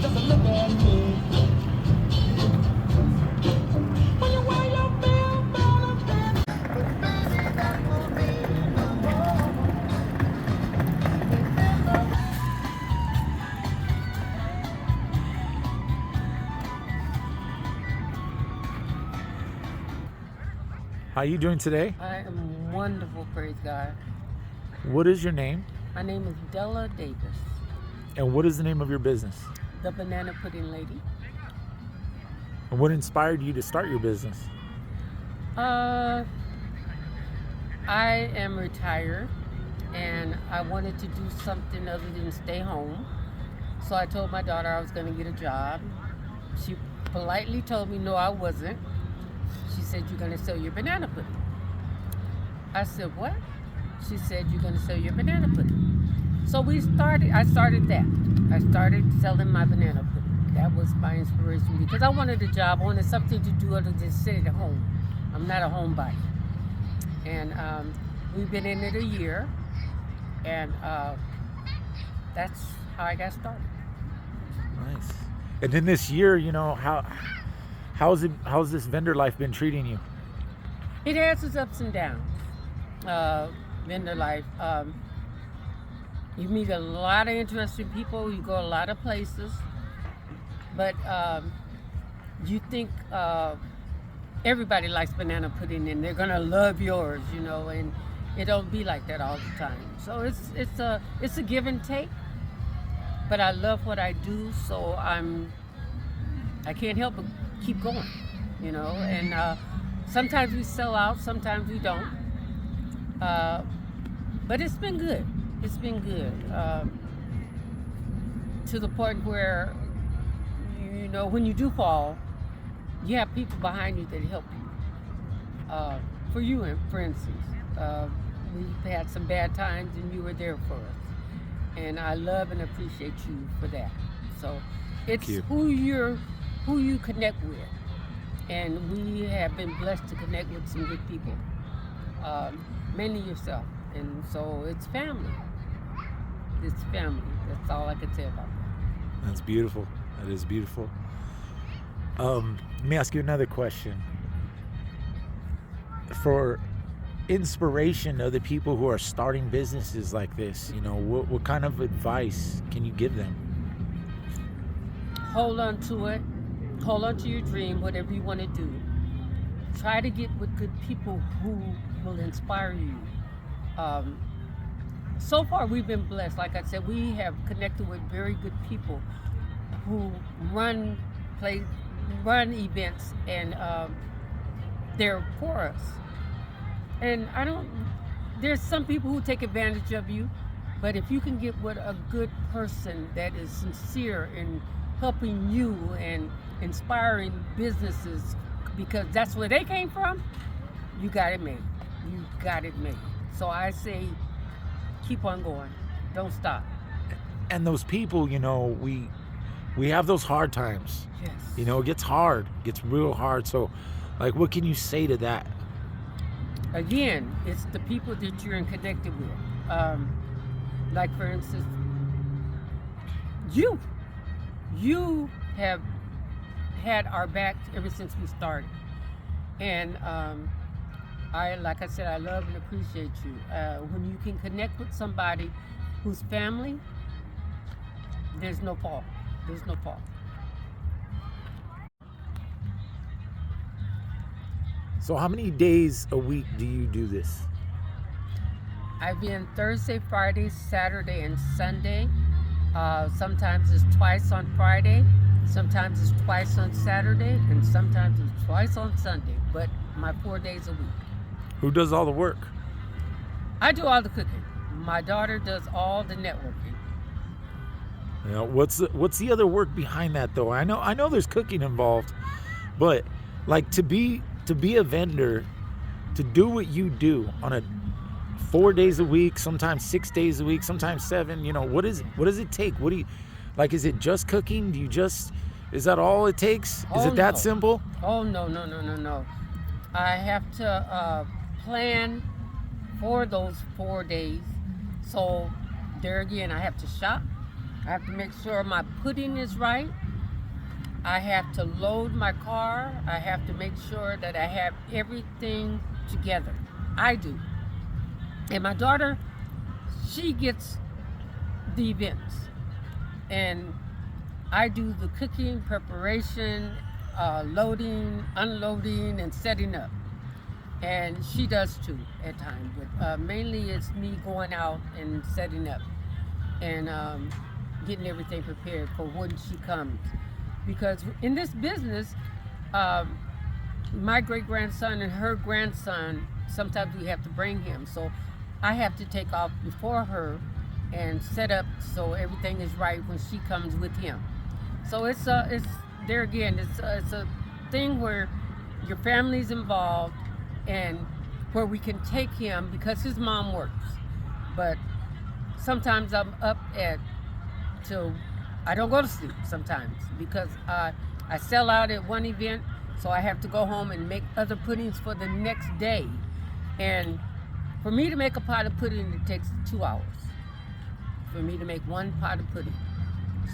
Just look at me. When you wear your band, baby, that will be no more. How are you doing today? I am wonderful, praise God. What is your name? My name is Della Davis, And what is the name of your business? the Bannana Pudding Lady. And what inspired you to start your business? I am retired and I wanted to do something other than stay home. So I told my daughter I was going to get a job. She politely told me no, I wasn't. She said, "You're going to sell your banana pudding." I said, "What?" She said, "You're going to sell your banana pudding." So I started that. I started selling my banana pudding. That was my inspiration because I wanted a job. I wanted something to do other than sit at home. I'm not a homebody. And we've been in it a year. And that's how I got started. Nice. And in this year, how's this vendor life been treating you? It has its ups and downs. Vendor life. You meet a lot of interesting people. You go a lot of places, but you think everybody likes banana pudding and they're gonna love yours, and it don't be like that all the time. So it's a give and take. But I love what I do, so I can't help but keep going, And sometimes we sell out, sometimes we don't. But it's been good. It's been good to the point where, when you do fall, you have people behind you that help you. For instance, we've had some bad times and you were there for us. And I love and appreciate you for that. So it's who you connect with. And we have been blessed to connect with some good people. Mainly yourself. And so it's family. It's family. That's all I can say about that. That's beautiful. That is beautiful. Let me ask you another question. For inspiration of the people who are starting businesses like this, what kind of advice can you give them? Hold on to it. Hold on to your dream, whatever you want to do. Try to get with good people who will inspire you. So far, we've been blessed. Like I said, we have connected with very good people who run events, and they're for us. And there's some people who take advantage of you, but if you can get with a good person that is sincere in helping you and inspiring businesses, because that's where they came from, you got it made. You got it made. So I say, keep on going. Don't stop. And those people, we have those hard times. Yes. It gets hard. It gets real hard. So, what can you say to that? Again, it's the people that you're connected with. Like, for instance, you have had our back ever since we started. And like I said, I love and appreciate you. When you can connect with somebody who's family, there's no fault. There's no fault. So how many days a week do you do this? I've been Thursday, Friday, Saturday, and Sunday. Sometimes it's twice on Friday. Sometimes it's twice on Saturday. And sometimes it's twice on Sunday. But my 4 days a week. Who does all the work? I do all the cooking. My daughter does all the networking. What's the other work behind that though? I know there's cooking involved, but like to be a vendor, to do what you do on a 4 days a week, sometimes 6 days a week, sometimes 7. What does it take? What do you like? Is it just cooking? Is that all it takes? Is it that simple? Oh no. I have to plan for those 4 days. So there again, I have to shop. I have to make sure my pudding is right. I have to load my car. I have to make sure that I have everything together. I do. And my daughter, she gets the events. And I do the cooking, preparation, loading, unloading, and setting up. And she does too at times. But mainly it's me going out and setting up and getting everything prepared for when she comes. Because in this business, my great-grandson and her grandson, sometimes we have to bring him. So I have to take off before her and set up so everything is right when she comes with him. So it's there again, it's a thing where your family's involved and where we can take him because his mom works. But sometimes I'm up till I don't go to sleep sometimes because I sell out at one event, so I have to go home and make other puddings for the next day. And for me to make a pot of pudding, it takes 2 hours. For me to make one pot of pudding.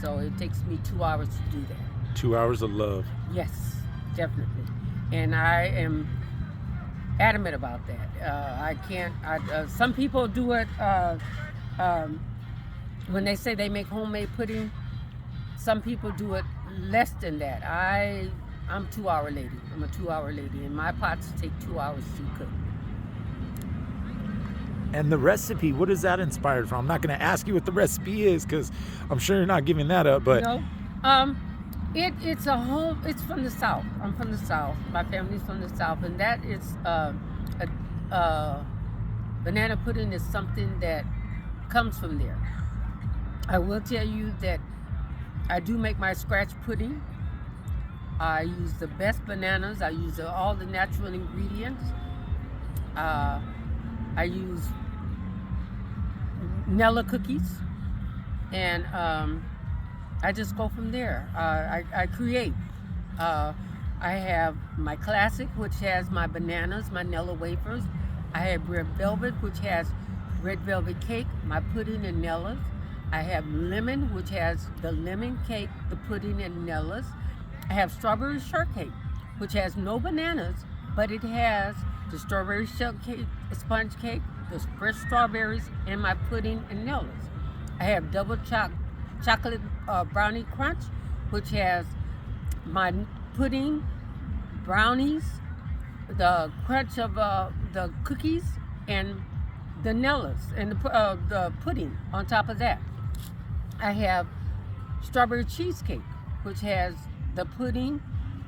So it takes me 2 hours to do that. 2 hours of love. Yes, definitely. And I am adamant about that. I can't, some people do it when they say they make homemade pudding. Some people do it less than that. I'm 2 hour lady. I'm a 2 hour lady, and my pots take 2 hours to cook. And the recipe, what is that inspired from? I'm not going to ask you what the recipe is because I'm sure you're not giving that up. But no, it's a home. It's from the South. I'm from the South. My family's from the South, and that is banana pudding is something that comes from there. I will tell you that I do make my scratch pudding. I use the best bananas. I use all the natural ingredients. I use Della cookies, and I just go from there. I create. I have my classic, which has my bananas, my Della wafers. I have red velvet, which has red velvet cake, my pudding and Dellas. I have lemon, which has the lemon cake, the pudding and Dellas. I have strawberry shortcake, which has no bananas, but it has the strawberry shortcake, sponge cake, the fresh strawberries, and my pudding and Dellas. I have double chocolate brownie crunch, which has my pudding, brownies, the crunch of the cookies, and the Dellas, and the pudding on top of that. I have strawberry cheesecake, which has the pudding,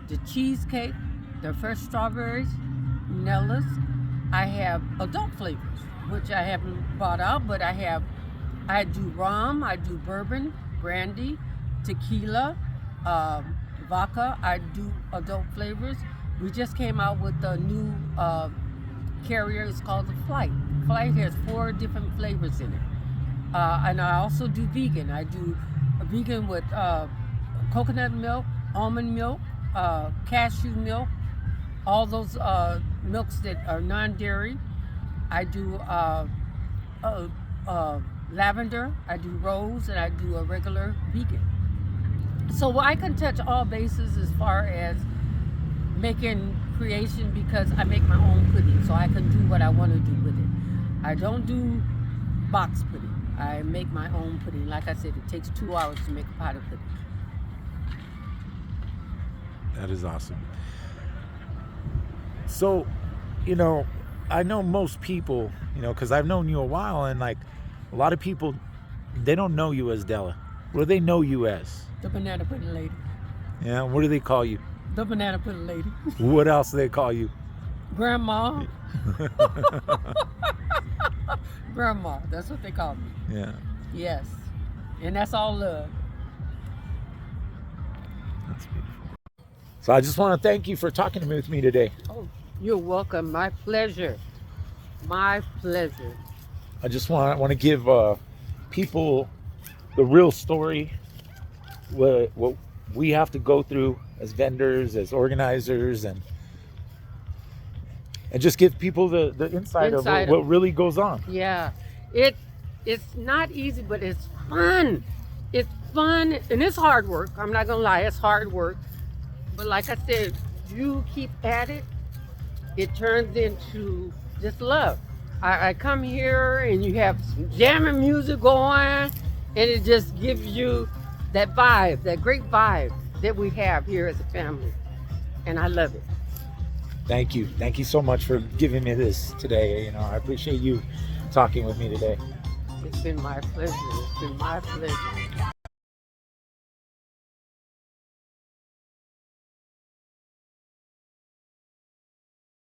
the cheesecake, the fresh strawberries, Dellas. I have adult flavors, which I haven't bought out, but I do rum, I do bourbon, brandy, tequila, vodka. I do adult flavors. We just came out with a new carrier. It's called the Flight. Flight has 4 different flavors in it. And I also do vegan. I do a vegan with coconut milk, almond milk, cashew milk, all those milks that are non-dairy. I do lavender, I do rose, and I do a regular vegan. So I can touch all bases as far as making creation because I make my own pudding, so I can do what I want to do with it. I don't do box pudding. I make my own pudding. Like I said, it takes 2 hours to make a pot of pudding. that is awesome. So, I know most people, because I've known you a while, and like a lot of people, they don't know you as Della. What do they know you as? The Bannana Pudding Lady. Yeah, what do they call you? The Bannana Pudding Lady. What else do they call you? Grandma. Grandma. That's what they call me. Yeah. Yes. And that's all love. That's beautiful. So I just want to thank you for talking with me today. Oh, you're welcome. My pleasure. My pleasure. I just want to give people the real story, what we have to go through as vendors, as organizers, and just give people the insight of what really goes on. Yeah. It's not easy, but it's fun. it's fun and it's hard work. I'm not gonna lie, it's hard work. But like I said, you keep at it, it turns into just love. I come here and you have some jamming music going, and it just gives you that vibe, that great vibe that we have here as a family. And I love it. Thank you. Thank you so much for giving me this today. You know, I appreciate you talking with me today. It's been my pleasure. It's been my pleasure.